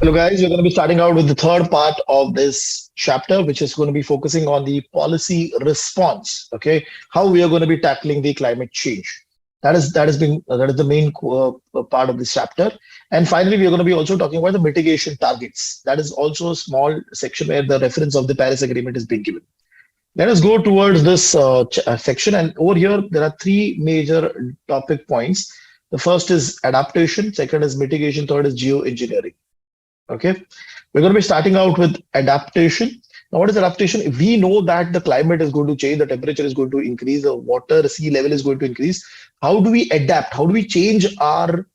Hello, guys. We're going to be starting out with the third part of this chapter, which is going to be focusing on the policy response. Okay, how we are going to be tackling the climate change. That is the main part of this chapter. And finally, we are going to be also talking about the mitigation targets. That is also a small section where the reference of the Paris Agreement is being given. Let us go towards this section. And over here, there are three major topic points. The first is adaptation, second is mitigation, third is geoengineering. Okay, we're going to be starting out with adaptation. Now, what is adaptation? We know that the climate is going to change, the temperature is going to increase, the water sea level is going to increase. How do we adapt? How do we change our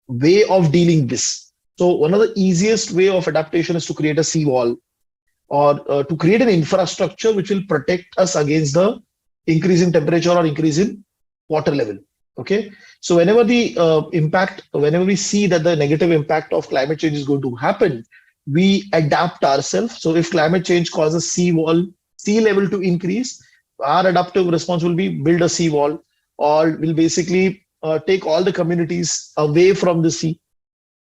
way of dealing this? So one of the easiest way of adaptation is to create a seawall or to create an infrastructure which will protect us against the increase in temperature or increase in water level. Okay, so whenever whenever we see that the negative impact of climate change is going to happen, we adapt ourselves. So if climate change causes sea level to increase, our adaptive response will be build a seawall, or will basically take all the communities away from the sea.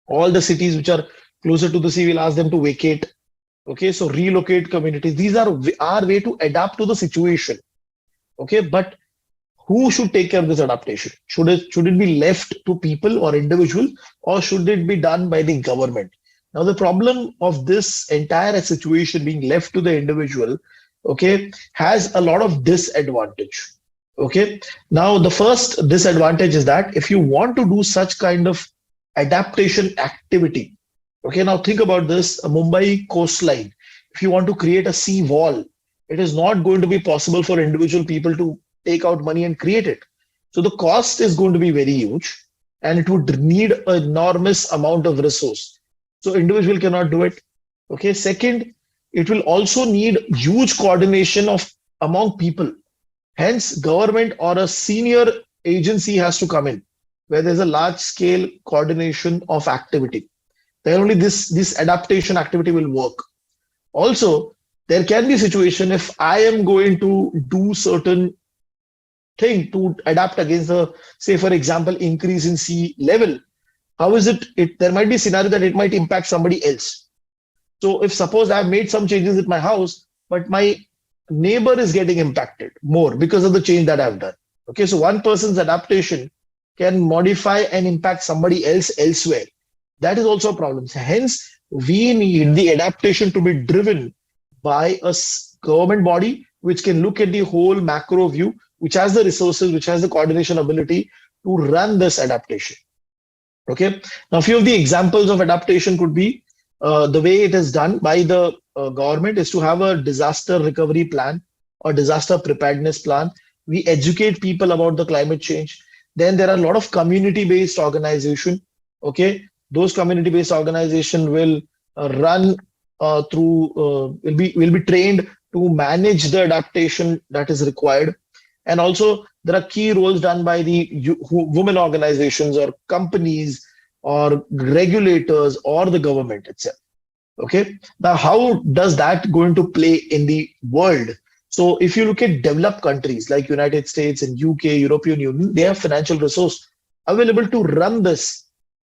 All the cities which are closer to the sea, we'll ask them to vacate. Okay, so relocate communities. These are our way to adapt to the situation. Okay, but who should take care of this adaptation? Should it be left to people or individual, or should it be done by the government? Now, the problem of this entire situation being left to the individual, okay, has a lot of disadvantage. Okay, now the first disadvantage is that if you want to do such kind of adaptation activity, okay, now think about this: a Mumbai coastline. If you want to create a sea wall, it is not going to be possible for individual people to take out money and create it. So the cost is going to be very huge, and it would need an enormous amount of resource. So individual cannot do it. Okay. Second, it will also need huge coordination among people. Hence, government or a senior agency has to come in where there's a large scale coordination of activity. Then only this adaptation activity will work. Also, there can be a situation if I am going to do certain thing to adapt against the, say for example, increase in sea level. How is it? There might be a scenario that it might impact somebody else. So if suppose I've made some changes at my house, but my neighbor is getting impacted more because of the change that I've done. Okay, so one person's adaptation can modify and impact somebody else elsewhere. That is also a problem. Hence, we need the adaptation to be driven by a government body which can look at the whole macro view, which has the resources, which has the coordination ability to run this adaptation. Okay. Now, a few of the examples of adaptation could be the way it is done by the government is to have a disaster recovery plan or disaster preparedness plan. We educate people about the climate change. Then there are a lot of community-based organization. Okay. Those community-based organization will run will be trained to manage the adaptation that is required. And also, there are key roles done by the women organizations or companies or regulators or the government itself. Okay. Now, how does that going to play in the world? So if you look at developed countries like United States and UK, European Union, they have financial resource available to run this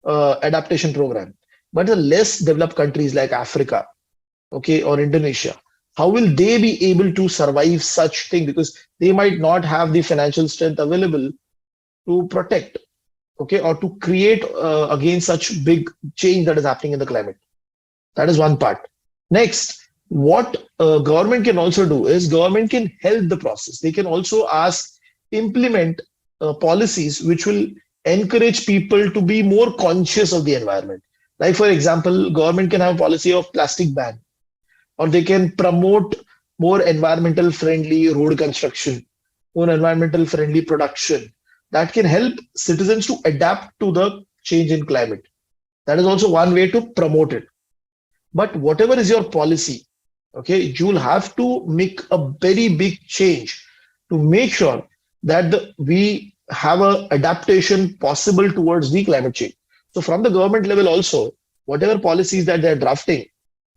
adaptation program. But the less developed countries like Africa, okay, or Indonesia, how will they be able to survive such thing? Because they might not have the financial strength available to protect, okay, or to create against such big change that is happening in the climate. That is one part. Next, what government can also do is government can help the process. They can also implement policies which will encourage people to be more conscious of the environment. Like, for example, government can have a policy of plastic ban, or they can promote more environmental friendly road construction, more environmental friendly production that can help citizens to adapt to the change in climate. That is also one way to promote it. But whatever is your policy, okay, you'll have to make a very big change to make sure that we have an adaptation possible towards the climate change. So from the government level also, whatever policies that they're drafting,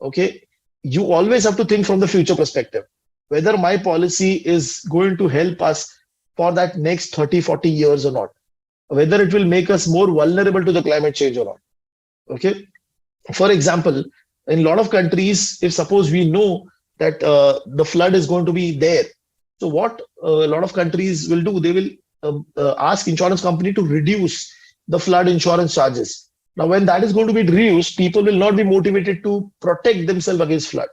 okay, you always have to think from the future perspective, whether my policy is going to help us for that next 30, 40 years or not, whether it will make us more vulnerable to the climate change or not. Okay. For example, in a lot of countries, if suppose we know that the flood is going to be there, so what a lot of countries will do, they will ask insurance company to reduce the flood insurance charges. Now, when that is going to be reduced, people will not be motivated to protect themselves against flood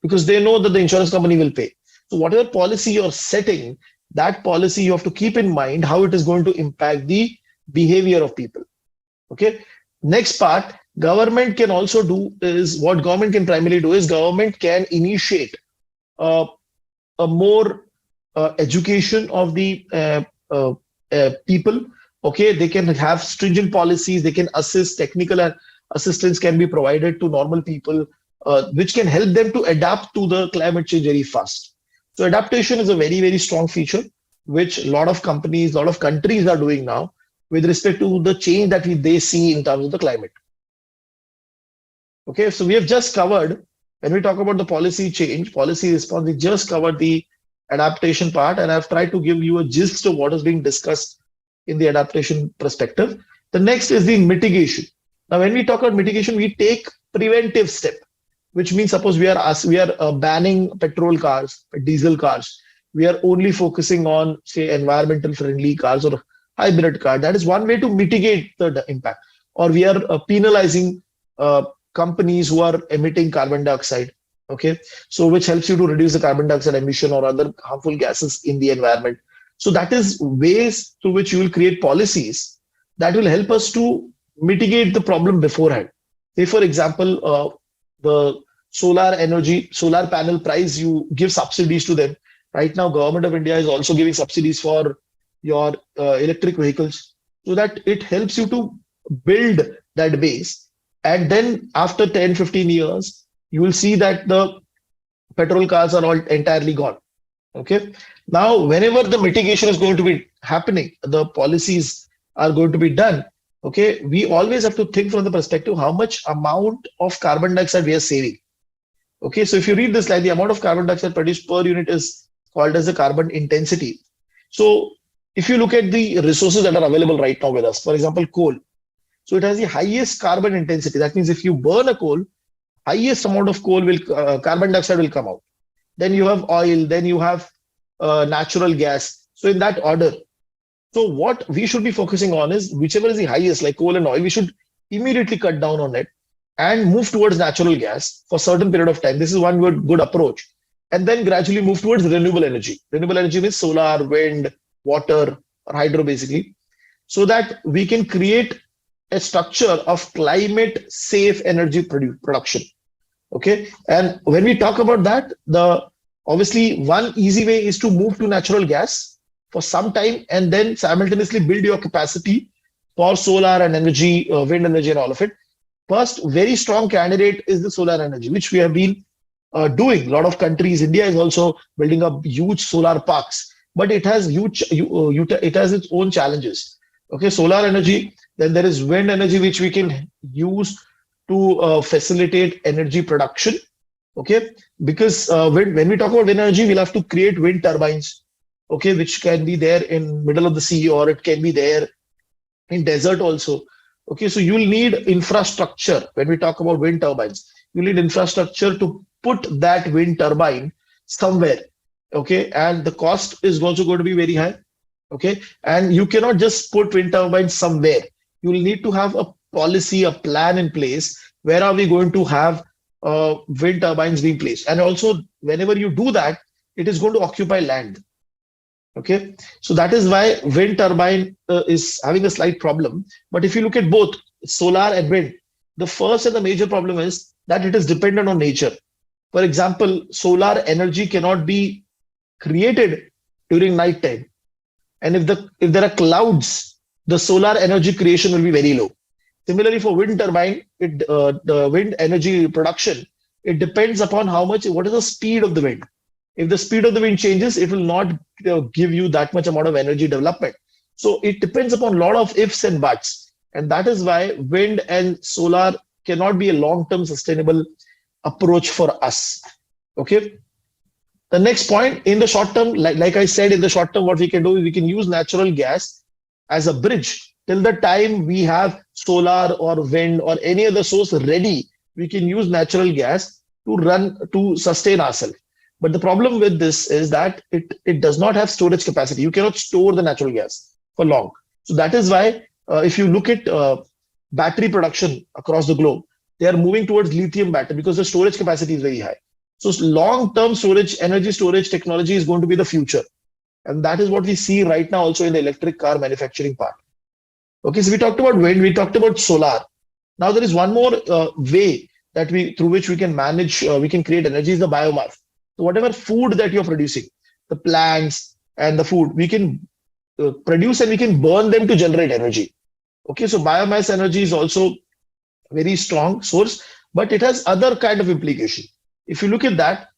because they know that the insurance company will pay. So whatever policy you're setting, that policy you have to keep in mind how it is going to impact the behavior of people. Okay. Next part, government can also do is what government can primarily do is government can initiate uh, a more education of the people. Okay, they can have stringent policies. They can assist technical assistance can be provided to normal people, which can help them to adapt to the climate change very fast. So adaptation is a very strong feature, which a lot of companies, a lot of countries are doing now with respect to the change that they see in terms of the climate. Okay, so we have just covered, when we talk about the policy change, policy response, we just covered the adaptation part, and I've tried to give you a gist of what is being discussed in the adaptation perspective. The next is the mitigation. Now, when we talk about mitigation, we take preventive step, which means suppose we are banning petrol cars, diesel cars. We are only focusing on, say, environmental friendly cars or hybrid car. That is one way to mitigate the impact. Or we are penalizing companies who are emitting carbon dioxide. Okay, so which helps you to reduce the carbon dioxide emission or other harmful gases in the environment. So that is ways through which you will create policies that will help us to mitigate the problem beforehand. Say, for example, the solar panel price, you give subsidies to them. Right now, Government of India is also giving subsidies for your electric vehicles so that it helps you to build that base. And then after 10, 15 years, you will see that the petrol cars are all entirely gone. Okay. Now, whenever the mitigation is going to be happening, the policies are going to be done. Okay. We always have to think from the perspective how much amount of carbon dioxide we are saving. Okay. So if you read this slide, the amount of carbon dioxide produced per unit is called as the carbon intensity. So if you look at the resources that are available right now with us, for example, coal. So it has the highest carbon intensity. That means if you burn a coal, highest amount of coal will carbon dioxide will come out. Then you have oil, then you have natural gas. So in that order. So what we should be focusing on is whichever is the highest, like coal and oil, we should immediately cut down on it and move towards natural gas for a certain period of time. This is one good approach. And then gradually move towards renewable energy. Renewable energy means solar, wind, water, or hydro basically, so that we can create a structure of climate safe energy production. Okay. And when we talk about that, obviously one easy way is to move to natural gas for some time and then simultaneously build your capacity for solar and energy, wind energy and all of it. First, very strong candidate is the solar energy, which we have been doing. A lot of countries, India is also building up huge solar parks, but it has it has its own challenges. Okay, solar energy, then there is wind energy, which we can use to facilitate energy production. Okay, because when we talk about wind energy, we'll have to create wind turbines. Okay, which can be there in middle of the sea, or it can be there in desert also. Okay, so you'll need infrastructure. When we talk about wind turbines, you need infrastructure to put that wind turbine somewhere. Okay, and the cost is also going to be very high. Okay, and you cannot just put wind turbines somewhere. You will need to have a policy, a plan in place. Where are we going to have wind turbines being placed? And also, whenever you do that, it is going to occupy land. Okay, so that is why wind turbine is having a slight problem. But if you look at both solar and wind, the first and the major problem is that it is dependent on nature. For example, solar energy cannot be created during night time. And if there are clouds, the solar energy creation will be very low. Similarly, for wind turbine, the wind energy production, it depends upon what is the speed of the wind. If the speed of the wind changes, it will not give you that much amount of energy development. So it depends upon a lot of ifs and buts. And that is why wind and solar cannot be a long-term sustainable approach for us. Okay. The next point, in the short term, like I said, in the short term, what we can do is we can use natural gas as a bridge till the time we have solar or wind or any other source ready, we can use natural gas to sustain ourselves. But the problem with this is that it does not have storage capacity. You cannot store the natural gas for long. So that is why if you look at battery production across the globe, they are moving towards lithium battery because the storage capacity is very high. So long-term storage, energy storage technology is going to be the future. And that is what we see right now also in the electric car manufacturing part. Okay, so we talked about wind, we talked about solar. Now there is one more way that through which we can manage, we can create energy is the biomass. So whatever food that you're producing, the plants and the food, we can produce and we can burn them to generate energy. Okay, so biomass energy is also very strong source, but it has other kind of implication. If you look at that,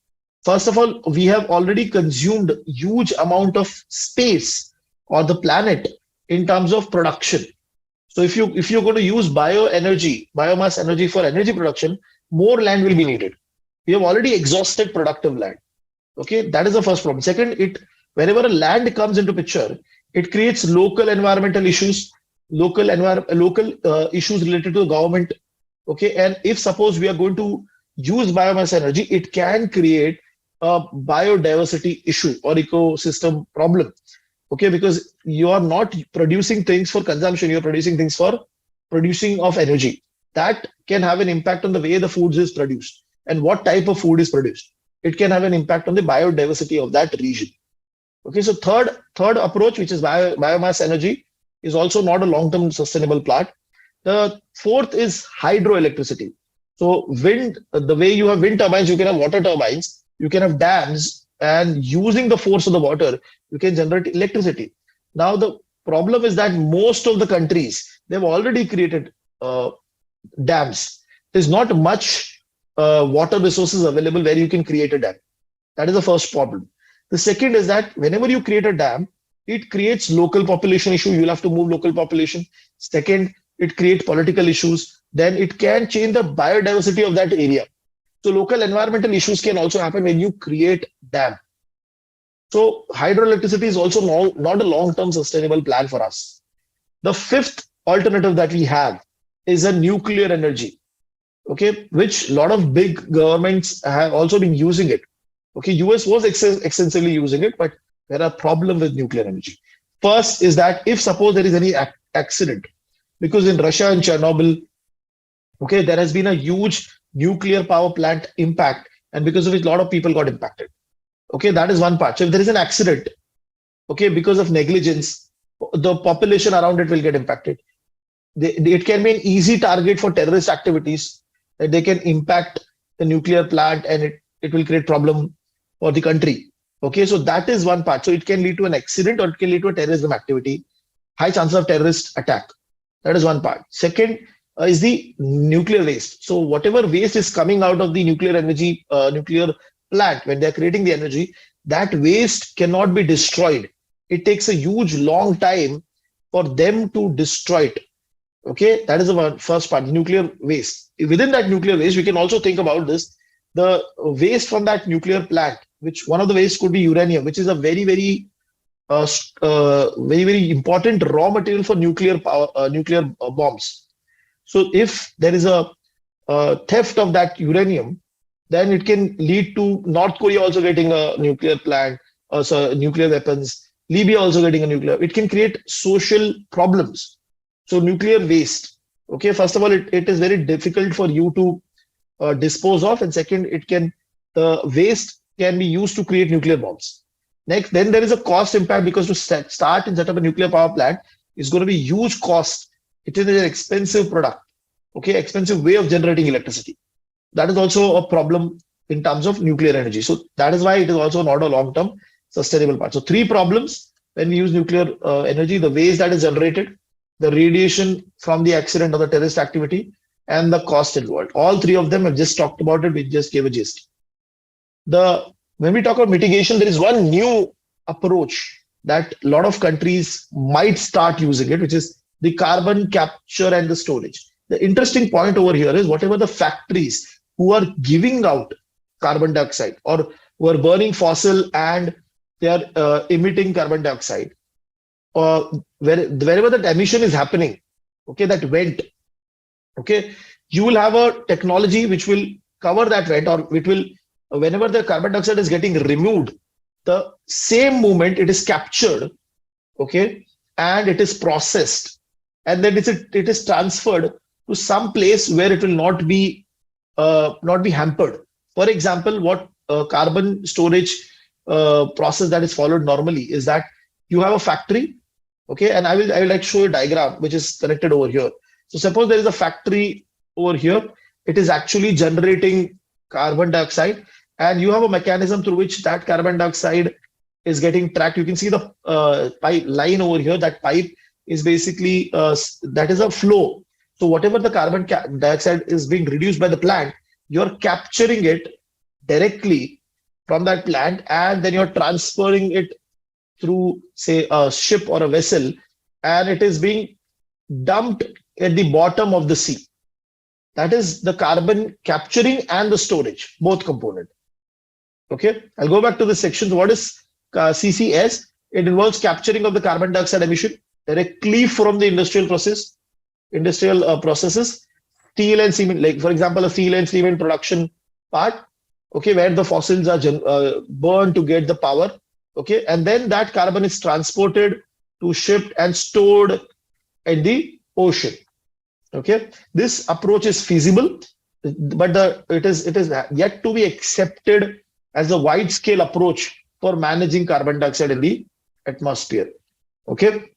first of all, we have already consumed huge amount of space or the planet in terms of production. So if you're going to use biomass energy for energy production, more land will be needed. We have already exhausted productive land. Okay, that is the first problem. Second, whenever a land comes into picture, it creates local environmental issues, local issues related to the government. Okay, and if suppose we are going to use biomass energy, it can create a biodiversity issue or ecosystem problem. Okay, because you are not producing things for consumption, you're producing things for producing of energy. That can have an impact on the way the food is produced and what type of food is produced. It can have an impact on the biodiversity of that region. Okay, so third approach, which is biomass energy, is also not a long-term sustainable plant. The fourth is hydroelectricity. So wind, the way you have wind turbines, you can have water turbines, you can have dams, and using the force of the water, you can generate electricity. Now the problem is that most of the countries, they've already created dams. There's not much water resources available where you can create a dam. That is the first problem. The second is that whenever you create a dam, it creates local population issue. You'll have to move local population. Second, it creates political issues. Then it can change the biodiversity of that area. So local environmental issues can also happen when you create dam. So hydroelectricity is also not a long-term sustainable plan for us. The fifth alternative that we have is a nuclear energy. Okay, which a lot of big governments have also been using it. Okay, US was extensively using it, but there are problems with nuclear energy. First is that if suppose there is any accident, because in Russia and Chernobyl, okay, there has been a huge nuclear power plant impact, and because of which a lot of people got impacted. Okay, that is one part. So if there is an accident, okay, because of negligence, the population around it will get impacted. It can be an easy target for terrorist activities, that they can impact the nuclear plant and it will create problem for the country. Okay, so that is one part. So it can lead to an accident or it can lead to a terrorism activity, high chances of terrorist attack. That is one part. Second is the nuclear waste. So whatever waste is coming out of the nuclear energy, nuclear plant, when they're creating the energy, that waste cannot be destroyed. It takes a huge long time for them to destroy it. Okay, that is the first part, nuclear waste. Within that nuclear waste, we can also think about this, the waste from that nuclear plant, which one of the waste could be uranium, which is a very, very important raw material for nuclear power, nuclear bombs. So if there is a theft of that uranium, then it can lead to North Korea also getting a nuclear plant, also nuclear weapons, Libya also getting a nuclear. It can create social problems. So nuclear waste, okay, first of all, it is very difficult for you to dispose of, and second, the waste can be used to create nuclear bombs. Next, then there is a cost impact, because to start and set up a nuclear power plant is going to be huge cost. It is an expensive product, okay, expensive way of generating electricity. That is also a problem in terms of nuclear energy. So that is why it is also not a long-term sustainable part. So three problems when we use nuclear energy: the waste that is generated, the radiation from the accident or the terrorist activity, and the cost involved. All three of them, I've just talked about it. We just gave a gist. When we talk about mitigation, there is one new approach that a lot of countries might start using it, which is the carbon capture and the storage. The interesting point over here is whatever the factories who are giving out carbon dioxide or who are burning fossil and they are emitting carbon dioxide, when wherever that emission is happening, okay, that vent, okay, you will have a technology which will cover that vent, or it will, whenever the carbon dioxide is getting removed, the same moment it is captured, okay, and it is processed, and then it is transferred to some place where it will not be hampered. For example, what carbon storage process that is followed normally is that you have a factory, okay, and I will like show you a diagram which is connected over here. So suppose there is a factory over here, it is actually generating carbon dioxide, and you have a mechanism through which that carbon dioxide is getting tracked. You can see the pipe line over here. That pipe is basically that is a flow. So whatever the carbon dioxide is being reduced by the plant, you're capturing it directly from that plant, and then you're transferring it through, say, a ship or a vessel, and it is being dumped at the bottom of the sea. That is the carbon capturing and the storage, both component. Okay, I'll go back to the section. What is CCS? It involves capturing of the carbon dioxide emission directly from the industrial processes, steel and cement, like for example, a steel and cement production part, okay, where the fossils are burned to get the power, okay, and then that carbon is transported to shipped and stored in the ocean. Okay, this approach is feasible, but it is yet to be accepted as a wide scale approach for managing carbon dioxide in the atmosphere. Okay,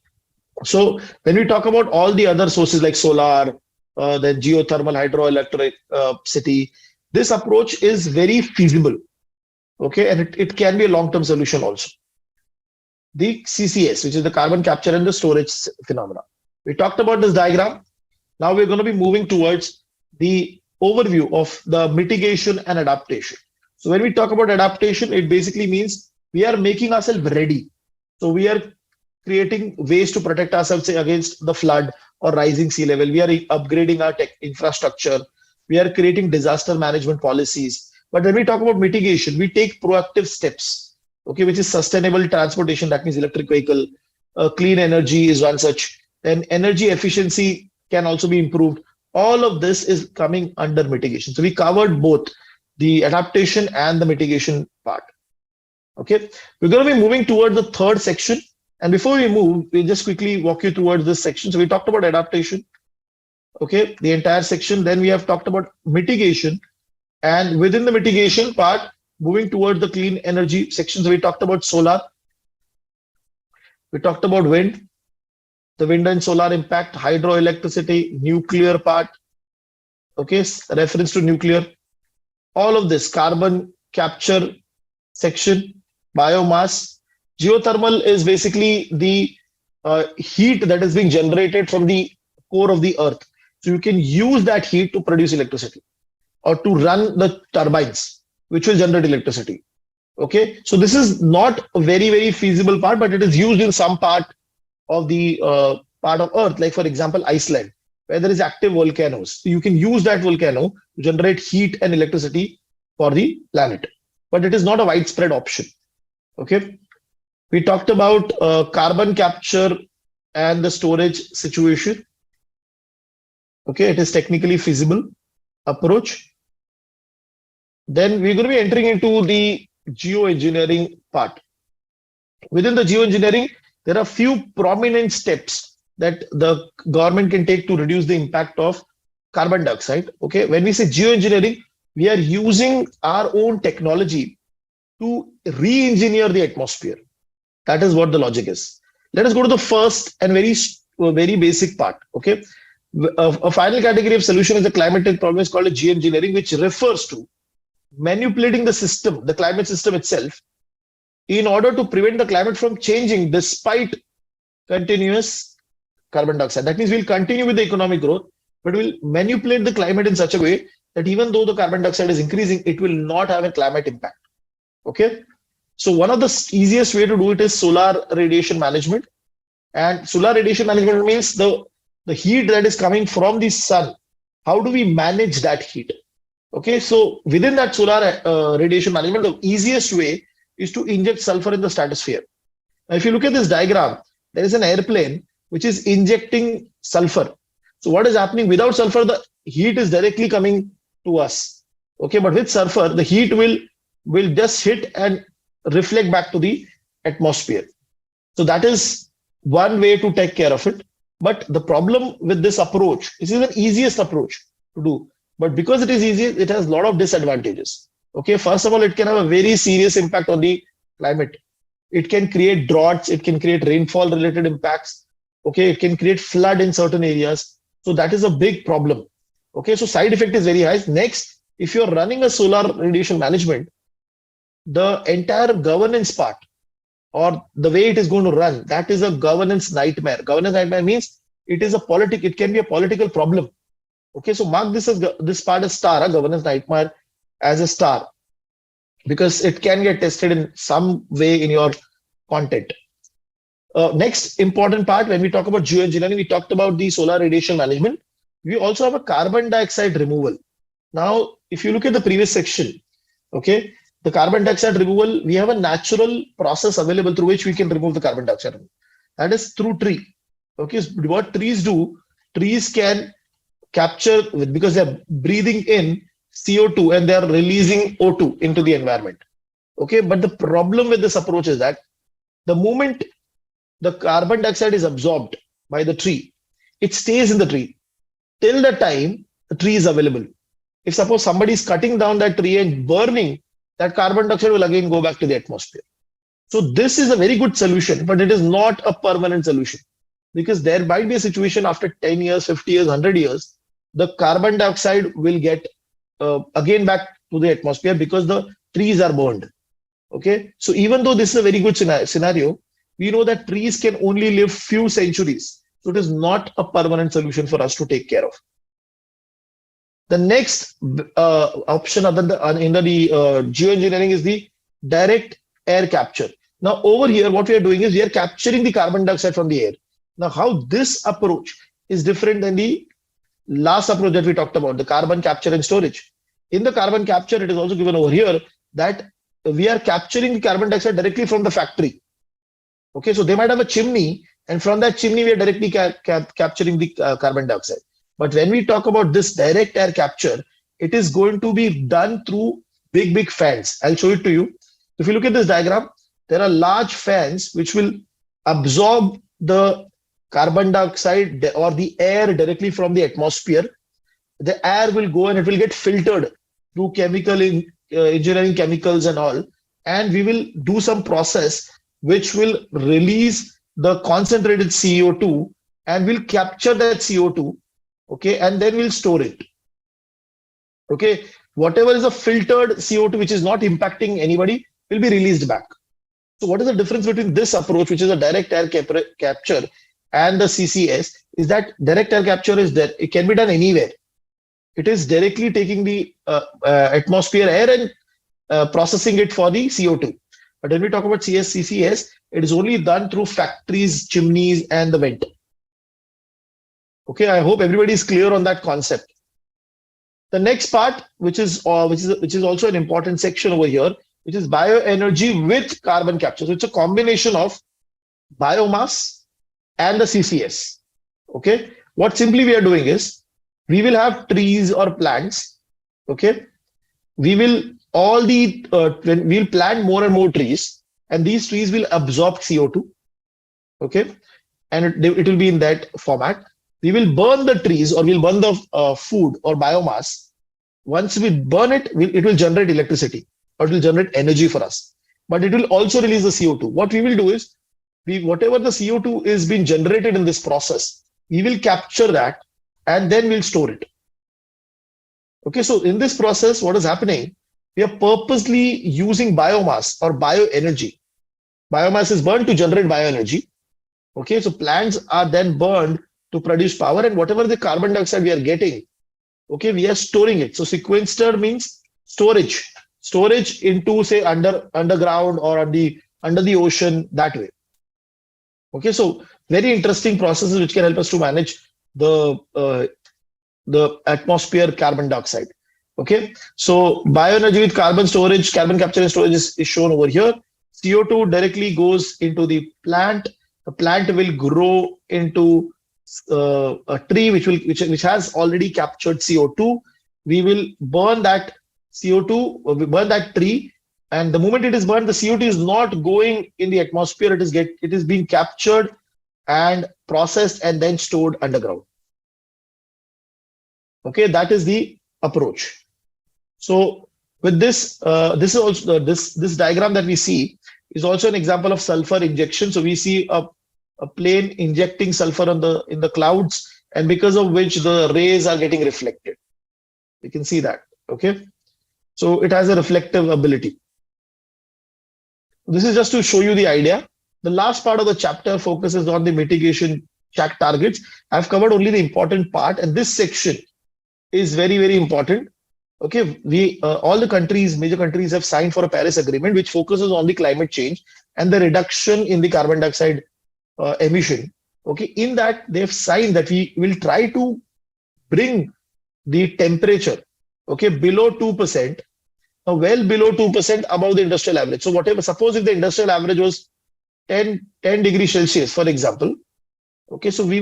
so when we talk about all the other sources like solar, then geothermal, hydroelectricity, this approach is very feasible. Okay, and it can be a long-term solution also. The CCS, which is the carbon capture and the storage phenomena. We talked about this diagram. Now we're going to be moving towards the overview of the mitigation and adaptation. So when we talk about adaptation, it basically means we are making ourselves ready. So we are creating ways to protect ourselves against the flood or rising sea level. We are upgrading our tech infrastructure. We are creating disaster management policies. But when we talk about mitigation, we take proactive steps, okay, which is sustainable transportation. That means electric vehicle, clean energy is one such. Then energy efficiency can also be improved. All of this is coming under mitigation. So we covered both the adaptation and the mitigation part. Okay, we're going to be moving towards the third section. And before we move, we'll just quickly walk you towards this section. So we talked about adaptation, okay, the entire section. Then we have talked about mitigation. And within the mitigation part, moving towards the clean energy section. So we talked about solar. We talked about wind, the wind and solar impact, hydroelectricity, nuclear part, okay, reference to nuclear, all of this, carbon capture section, biomass. Geothermal is basically the heat that is being generated from the core of the earth. So you can use that heat to produce electricity or to run the turbines, which will generate electricity. Okay, so this is not a very, very feasible part, but it is used in some part of the part of earth, like for example, Iceland, where there is active volcanoes. So you can use that volcano to generate heat and electricity for the planet, but it is not a widespread option. Okay, we talked about carbon capture and the storage situation. Okay, it is technically feasible approach. Then we're going to be entering into the geoengineering part. Within the geoengineering, there are few prominent steps that the government can take to reduce the impact of carbon dioxide. Okay, when we say geoengineering, we are using our own technology to re-engineer the atmosphere. That is what the logic is. Let us go to the first and very basic part. Okay, a final category of solution is the climate problem is called a geoengineering, which refers to manipulating the system, the climate system itself, in order to prevent the climate from changing despite continuous carbon dioxide. That means we'll continue with the economic growth, but we'll manipulate the climate in such a way that even though the carbon dioxide is increasing, it will not have a climate impact. Okay, so one of the easiest way to do it is solar radiation management. And solar radiation management means the heat that is coming from the sun. How do we manage that heat? Okay, so within that solar radiation management, the easiest way is to inject sulfur in the stratosphere. Now, if you look at this diagram, there is an airplane which is injecting sulfur. So what is happening? Without sulfur, the heat is directly coming to us. Okay, but with sulfur, the heat will just hit and reflect back to the atmosphere. So that is one way to take care of it. But the problem with this approach, this is the easiest approach to do. But because it is easy, it has a lot of disadvantages. Okay, first of all, it can have a very serious impact on the climate. It can create droughts, it can create rainfall related impacts. Okay, it can create flood in certain areas. So that is a big problem. Okay, so side effect is very high. Next, if you're running a solar radiation management, the entire governance part or the way it is going to run, that is a governance nightmare. Governance nightmare means it can be a political problem. Okay, so mark this as this part as star, a governance nightmare as a star, because it can get tested in some way in your content. Next important part, when we talk about geoengineering, we talked about the solar radiation management. We also have a carbon dioxide removal. Now, if you look at the previous section, okay, the carbon dioxide removal, we have a natural process available through which we can remove the carbon dioxide. That is through tree. Okay, so what trees do, trees can capture, because they're breathing in CO2 and they're releasing O2 into the environment. Okay, but the problem with this approach is that the moment the carbon dioxide is absorbed by the tree, it stays in the tree till the time the tree is available. If suppose somebody is cutting down that tree and burning, that carbon dioxide will again go back to the atmosphere. So this is a very good solution, but it is not a permanent solution, because there might be a situation after 10 years, 50 years, 100 years, the carbon dioxide will get again back to the atmosphere because the trees are burned. Okay, so even though this is a very good scenario, we know that trees can only live few centuries. So it is not a permanent solution for us to take care of. The next option other than in the geoengineering is the direct air capture. Now over here, what we are doing is we are capturing the carbon dioxide from the air. Now how this approach is different than the last approach that we talked about, the carbon capture and storage. In the carbon capture, it is also given over here that we are capturing the carbon dioxide directly from the factory. Okay, so they might have a chimney, and from that chimney, we are directly capturing the carbon dioxide. But when we talk about this direct air capture, it is going to be done through big fans. I'll show it to you. If you look at this diagram, there are large fans which will absorb the carbon dioxide or the air directly from the atmosphere. The air will go and it will get filtered through chemical engineering chemicals and all. And we will do some process which will release the concentrated CO2 and will capture that CO2. Okay, and then we'll store it. Okay, whatever is a filtered CO2 which is not impacting anybody will be released back. So what is the difference between this approach, which is a direct air capture, and the CCS, is that direct air capture is that it can be done anywhere. It is directly taking the atmosphere air and processing it for the CO2. But when we talk about CCS, it is only done through factories, chimneys, and the vent. Okay, I hope everybody is clear on that concept. The next part, which is also an important section over here, which is bioenergy with carbon capture. So it's a combination of biomass and the CCS. Okay, what simply we are doing is we will have trees or plants. Okay, we will we'll plant more and more trees, and these trees will absorb CO2. Okay, and it will be in that format. We will burn the trees, or we'll burn the food or biomass. Once we burn it, it will generate electricity, or it will generate energy for us. But it will also release the CO2. What we will do is, whatever the CO2 is being generated in this process, we will capture that and then we'll store it. Okay, so in this process, what is happening? We are purposely using biomass or bioenergy. Biomass is burned to generate bioenergy. Okay, so plants are then burned to produce power, and whatever the carbon dioxide we are getting, okay, we are storing it. So sequestered means storage into, say, underground or under the ocean, that way. Okay, so very interesting processes which can help us to manage the atmosphere carbon dioxide. Okay, so bioenergy with carbon capture and storage is shown over here. CO2 directly goes into the plant. the plant will grow into a tree which has already captured CO2. We will burn that CO2, we burn that tree, and the moment it is burned, the CO2 is not going in the atmosphere. It is being captured and processed and then stored underground. Okay, that is the approach. So with this, this is also this diagram that we see is also an example of sulfur injection. So we see a plane injecting sulfur in the clouds, and because of which the rays are getting reflected. You can see that. Okay, so it has a reflective ability. This is just to show you the idea. The last part of the chapter focuses on the mitigation check targets. I've covered only the important part, and this section is very, very important. Okay, we all the countries, major countries, have signed for a Paris Agreement, which focuses on the climate change and the reduction in the carbon dioxide emission. Okay, in that they've signed that we will try to bring the temperature, okay, below 2%, well below 2% above the industrial average. So whatever, suppose if the industrial average was 10 degrees Celsius, for example, okay, so we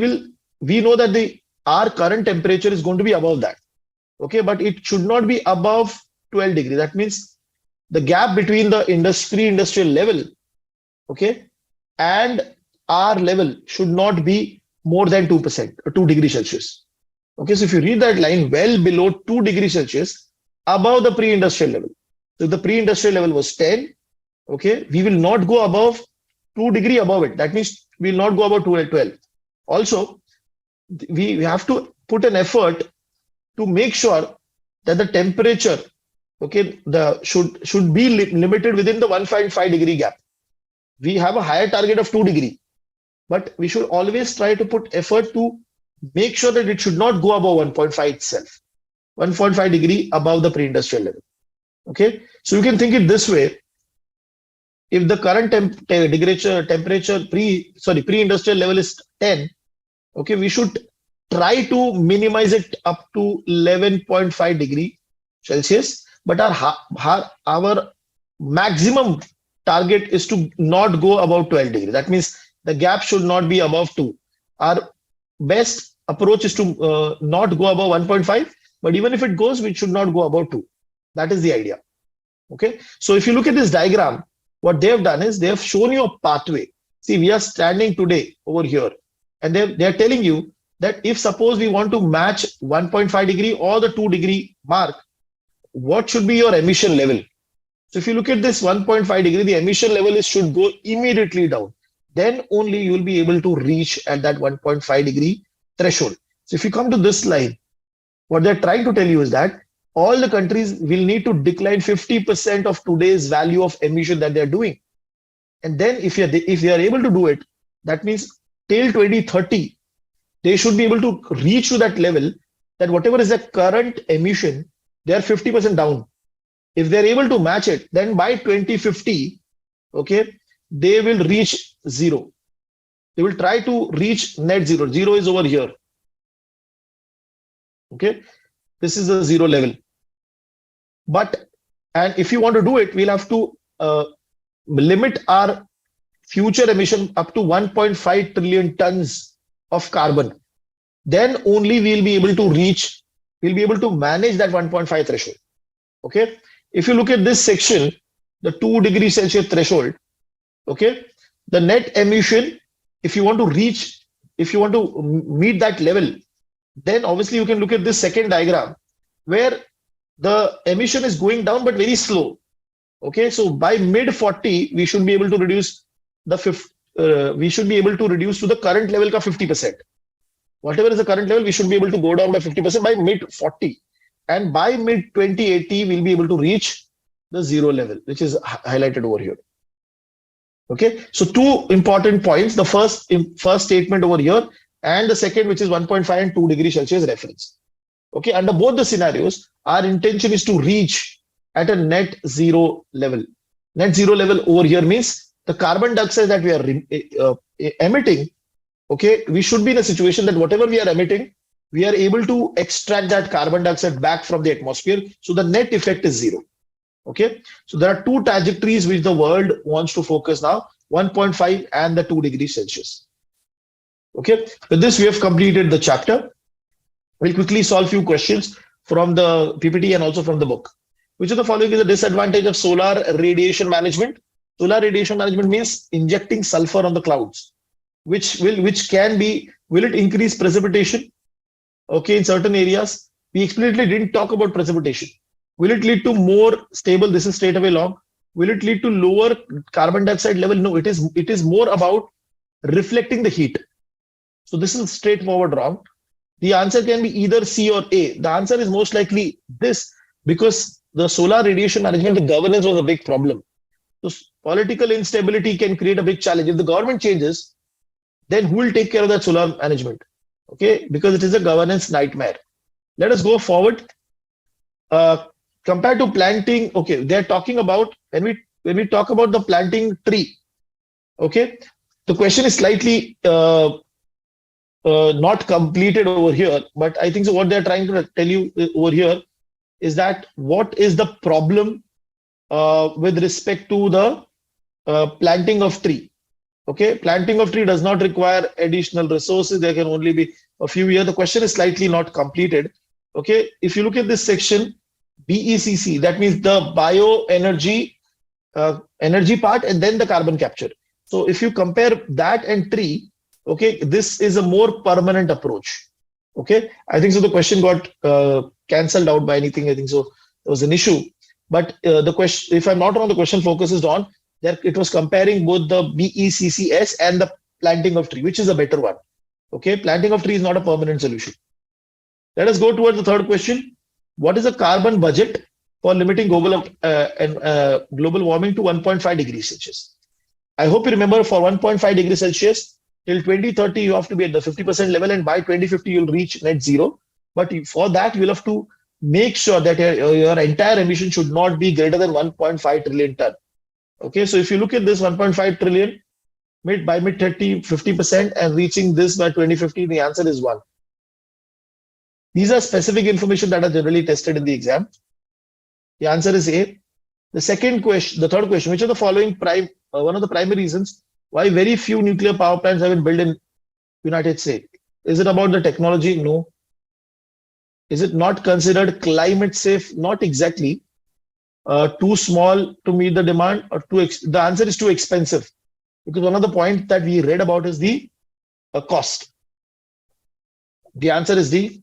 know that our current temperature is going to be above that. Okay, but it should not be above 12 degrees. That means the gap between the pre-industrial level, okay, and our level should not be more than 2% or 2 degrees Celsius. Okay, so if you read that line, well below 2 degrees Celsius above the pre-industrial level. So the pre-industrial level was 10. Okay, we will not go above 2 degrees above it. That means we will not go above 12. Also, we have to put an effort to make sure that the temperature, okay, should be limited within the 1.5 degree gap. We have a higher target of 2 degree, but we should always try to put effort to make sure that it should not go above 1.5 itself, 1.5 degree above the pre-industrial level. Okay, so you can think it this way: if the current temperature pre-industrial level is 10, okay, we should try to minimize it up to 11.5 degree Celsius, but our maximum target is to not go above 12 degrees. That means the gap should not be above 2. Our best approach is to not go above 1.5, but even if it goes, we should not go above 2. That is the idea. Okay, so if you look at this diagram, what they have done is they have shown you a pathway. See, we are standing today over here, and they are telling you that if suppose we want to match 1.5 degree or the 2 degree mark, what should be your emission level? So if you look at this 1.5 degree, the emission level should go immediately down. Then only you will be able to reach at that 1.5 degree threshold. So if you come to this line, what they're trying to tell you is that all the countries will need to decline 50% of today's value of emission that they're doing. And then if they are able to do it, that means till 2030, they should be able to reach to that level that whatever is the current emission, they are 50% down. If they're able to match it, then by 2050, okay, they will reach zero. They will try to reach net zero. Zero is over here. Okay, this is the zero level. And if you want to do it, we'll have to limit our future emission up to 1.5 trillion tons of carbon. Then only we'll be able to manage that 1.5 threshold. Okay, if you look at this section, the 2 degrees Celsius threshold, okay, the net emission, if you want to meet that level, then obviously you can look at this second diagram where the emission is going down but very slow. Okay, so by mid 40 we should be able to reduce to the current level of 50%. Whatever is the current level, we should be able to go down by 50% by mid 40, and by mid 2080 we'll be able to reach the zero level, which is highlighted over here. Okay, so two important points: the first statement over here, and the second, which is 1.5 and 2 degrees Celsius reference. Okay, under both the scenarios, our intention is to reach at a net zero level. Net zero level over here means the carbon dioxide that we are emitting, okay, we should be in a situation that whatever we are emitting, we are able to extract that carbon dioxide back from the atmosphere. So the net effect is zero. Okay, so there are two trajectories which the world wants to focus now, 1.5 and the 2 degrees Celsius. Okay, with this, we have completed the chapter. We'll quickly solve few questions from the PPT and also from the book. Which of the following is a disadvantage of solar radiation management? Solar radiation management means injecting sulfur on the clouds, which can be, will it increase precipitation? Okay, in certain areas. We explicitly didn't talk about precipitation. Will it lead to more stable? This is straight away long. Will it lead to lower carbon dioxide level? No, it is more about reflecting the heat. So this is straightforward wrong. The answer can be either C or A. The answer is most likely this, because the solar radiation management, the governance was a big problem. So political instability can create a big challenge. If the government changes, then who will take care of that solar management? Okay, because it is a governance nightmare. Let us go forward. Compared to planting, okay, they're talking about when we talk about the planting tree. Okay, the question is slightly not completed over here, but I think so. What they're trying to tell you over here is that what is the problem with respect to the planting of tree? Okay, planting of tree does not require additional resources. There can only be a few years. The question is slightly not completed. Okay, if you look at this section, BECC, that means the bioenergy energy part and then the carbon capture. So if you compare that and tree, okay, this is a more permanent approach. Okay, I think so. The question got cancelled out by anything. I think so. There was an issue, but the question, if I'm not wrong, the question focuses on that it was comparing both the BECCS and the planting of tree, which is a better one. Okay, planting of tree is not a permanent solution. Let us go towards the third question. What is the carbon budget for limiting global warming to 1.5 degrees Celsius? I hope you remember, for 1.5 degrees Celsius, till 2030, you have to be at the 50% level, and by 2050, you'll reach net zero. But for that, you'll have to make sure that your entire emission should not be greater than 1.5 trillion ton. Okay, so if you look at this 1.5 trillion, by mid-30, 50%, and reaching this by 2050, the answer is 1. These are specific information that are generally tested in the exam. The answer is A. The third question, which are the following one of the primary reasons why very few nuclear power plants have been built in United States? Is it about the technology? No. Is it not considered climate safe? Not exactly. Too small to meet the demand, or the answer is too expensive, because one of the points that we read about is the cost. The answer is D.